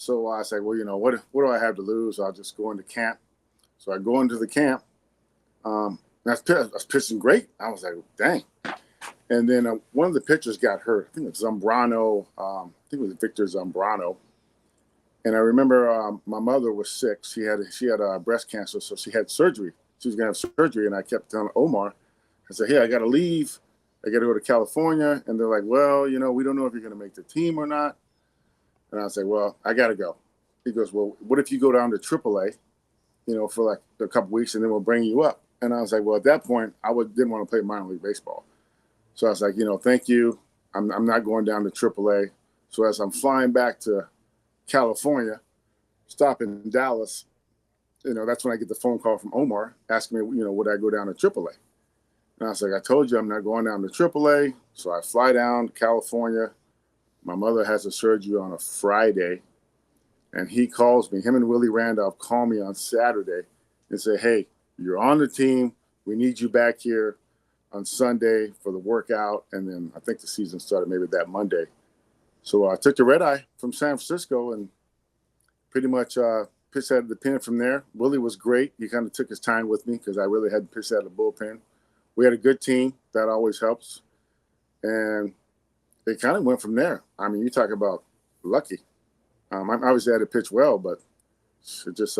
So I said, well, what do I have to lose? I'll just go into camp. So I go into the camp. I was pitching great. I was like, dang. And then one of the pitchers got hurt. I think it was Zambrano. I think it was Victor Zambrano. And I remember my mother was sick. She had breast cancer, so she had surgery. She was going to have surgery, and I kept telling Omar, I said, hey, I got to leave. I got to go to California. And they're like, well, we don't know if you're going to make the team or not. And I said, well, I got to go. He goes, well, what if you go down to AAA, for like a couple weeks, and then we'll bring you up. And I was like, well, at that point, didn't want to play minor league baseball. So I was like, thank you. I'm not going down to AAA. So as I'm flying back to California, stop in Dallas, that's when I get the phone call from Omar asking me, would I go down to AAA? And I was like, I told you I'm not going down to AAA. So I fly down to California. My mother has a surgery on a Friday, and he calls me. Him and Willie Randolph call me on Saturday and say, hey, you're on the team. We need you back here on Sunday for the workout. And then I think the season started maybe that Monday. So I took the red eye from San Francisco and pretty much pitched out of the pen from there. Willie was great. He kind of took his time with me because I really hadn't pitched out of the bullpen. We had a good team. That always helps. And it kind of went from there. I mean, you talk about lucky. I obviously had to pitch well, but it just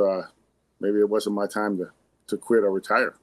maybe it wasn't my time to quit or retire.